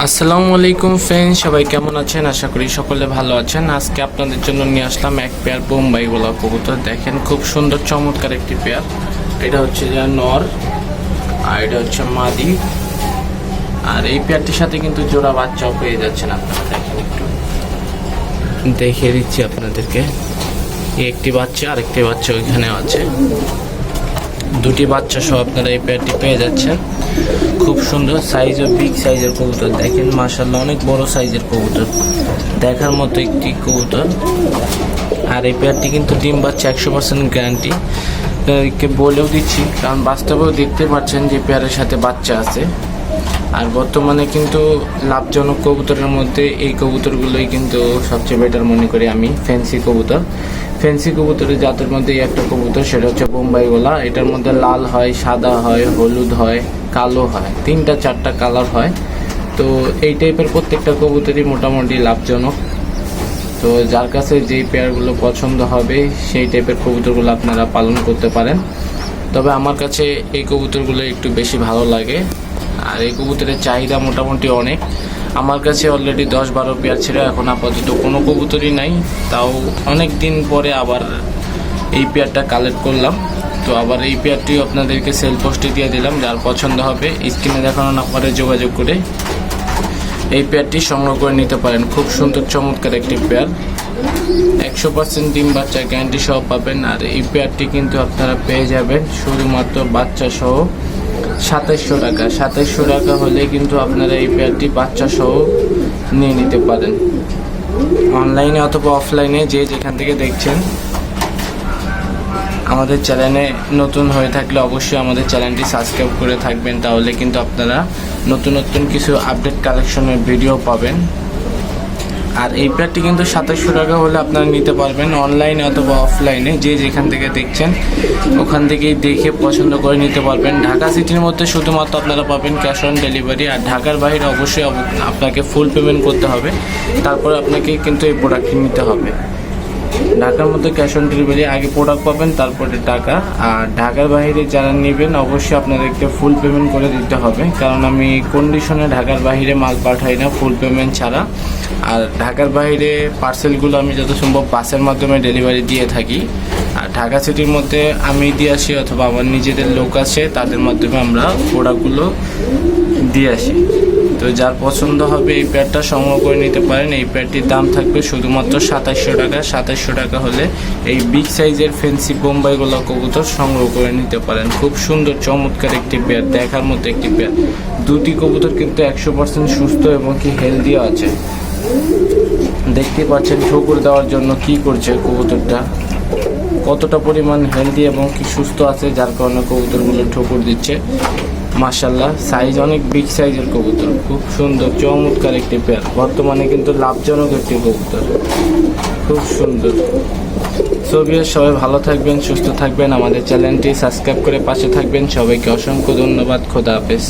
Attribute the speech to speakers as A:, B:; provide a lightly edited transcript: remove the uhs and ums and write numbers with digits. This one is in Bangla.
A: আসসালামু আলাইকুম ফ্রেন্ডস, সবাই কেমন আছেন? আশা করি সকলে ভালো আছেন। আজকে আপনাদের জন্য নিয়ে আসলাম এক পেয়ার বোম্বাই গোলা কবুতর। দেখেন খুব সুন্দর চমৎকার একটি পেয়ার। এটা হচ্ছে যে নর আর এটা হচ্ছে মাদি। আর এই পেয়ারটির সাথে কিন্তু জোড়া বাচ্চাও পেয়ে যাচ্ছেন আপনারা। দেখেন একটু দেখিয়ে দিচ্ছি আপনাদেরকে। একটি বাচ্চা আর একটি বাচ্চা ওইখানে আছে। দুটি বাচ্চা সহ আপনারা এই পেয়ারটি পেয়ে যাচ্ছেন। খুব সুন্দর সাইজ ও বিগ সাইজের কবুতর। দেখেন মাশাআল্লাহ অনেক বড় সাইজের কবুতর, দেখার মতো একটি কবুতর। আর এই পেয়ারটি কিন্তু ডিম বাচ্চা 100% গ্যারান্টি কে বলেও দিচ্ছি, কারণ বাস্তবেও দেখতে পাচ্ছেন যে পেয়ারের সাথে বাচ্চা আছে। আর বর্তমানে কিন্তু লাভজনক কবুতরের মধ্যে এই কবুতরগুলোই কিন্তু সবচেয়ে বেটার মনে করি আমি। ফ্যান্সি কবুতরের জাতের মধ্যে একটা কবুতর, সেটা হচ্ছে বোম্বাই গোলা। এটার মধ্যে লাল হয়, সাদা হয়, হলুদ হয়, কালো হয়, 3-4টা কালার হয়। তো এই টাইপের প্রত্যেকটা কবুতরই মোটামুটি লাভজনক। তো যার কাছে যেই পেয়ারগুলো পছন্দ হবে সেই টাইপের কবুতরগুলো আপনারা পালন করতে পারেন। তবে আমার কাছে এই কবুতরগুলো একটু বেশি ভালো লাগে। আর এই কবুতরের চাহিদা মোটামুটি অনেক। আমার কাছে অলরেডি 10-12 পেয়ার ছিল, এখন আপাতত কোনো কবুতরই নাই। তাও অনেক দিন পরে আবার এই পেয়ারটা কালেক্ট করলাম। তো আবার এই পেয়ারটিও আপনাদেরকে সেল পোস্টে দিয়ে দিলাম। যার পছন্দ হবে স্ক্রিনে দেখানো নাম্বারে যোগাযোগ করে এই পেয়ারটি সংগ্রহ করে নিতে পারেন। খুব সুন্দর চমৎকার একটি পেয়ার, 100% ডিম বাচ্চা গ্যারান্টি সহ পাবেন। আর এই পেয়ারটি কিন্তু আপনারা পেয়ে যাবেন শুধুমাত্র বাচ্চা সহ 2700 টাকা। 2700 টাকা হলে কিন্তু আপনারা এই পেয়ারটি বাচ্চা সহ নিয়ে নিতে পারেন, অনলাইনে অথবা অফলাইনে যে যেখান থেকে দেখছেন। আমাদের চ্যানেলে নতুন হয়ে থাকলে অবশ্যই আমাদের চ্যানেলটি সাবস্ক্রাইব করে থাকবেন, তাহলে কিন্তু আপনারা নতুন নতুন কিছু আপডেট কালেকশনের ভিডিও পাবেন। আর এই পেয়ারটি কিন্তু 2700 টাকা হলে আপনারা নিতে পারবেন অনলাইনে অথবা অফলাইনে, যে যেখান থেকে দেখছেন ওখান থেকেই দেখে পছন্দ করে নিতে পারবেন। ঢাকা সিটির মধ্যে শুধুমাত্র আপনারা পাবেন ক্যাশ অন ডেলিভারি। আর ঢাকার বাইরে অবশ্যই আপনাকে ফুল পেমেন্ট করতে হবে, তারপরে আপনাকে কিন্তু এই প্রোডাক্টটি নিতে হবে। ঢাকার মধ্যে ক্যাশ অন ডেলিভারি, আগে প্রোডাক্ট পাবেন তারপরে টাকা। আর ঢাকার বাইরে যারা নেবেন অবশ্যই আপনাদেরকে ফুল পেমেন্ট করে দিতে হবে, কারণ আমি কন্ডিশনে ঢাকার বাইরে মাল পাঠাই না ফুল পেমেন্ট ছাড়া। আর ঢাকার বাইরে পার্সেলগুলো আমি যত সম্ভব বাসের মাধ্যমে ডেলিভারি দিয়ে থাকি। আর ঢাকা সিটির মধ্যে আমি দিয়ে আসি অথবা আমার নিজেদের লোক আছে, তাদের মাধ্যমে আমরা প্রোডাক্টগুলো দিয়ে আসি। তো যার পছন্দ হবে এই পেয়ারটা সংগ্রহ করে নিতে পারেন। এই পেয়ারটির দাম থাকবে শুধুমাত্র 2700 টাকা। 2700 টাকা হলে এই বিগ সাইজের ফ্যান্সি বোম্বাই গোলা কবুতর সংগ্রহ করে নিতে পারেন। খুব সুন্দর চমৎকার একটি পেয়ার, দেখার মতো একটি পেয়ার। দুটি কবুতর কিন্তু 100% সুস্থ এবং কি হেলদিও আছে। দেখতে পাচ্ছেন ঠোকর দেওয়ার জন্য কি করছে কবুতরটা, কতটা পরিমাণ হেলদি এবং কি সুস্থ আছে, যার কারণে কবুতরগুলো ঠোকর দিচ্ছে। মাশাআল্লাহ সাইজ অনেক বিগ সাইজের কবুতর, খুব সুন্দর চমৎকার একটি পেয়ার। বর্তমানে কিন্তু লাভজনক একটি কবুতর, খুব সুন্দর। সবাই ভালো থাকবেন, সুস্থ থাকবেন, আমাদের চ্যানেলটি সাবস্ক্রাইব করে পাশে থাকবেন। সবাইকে অসংখ্য ধন্যবাদ। খোদা হাফেজ।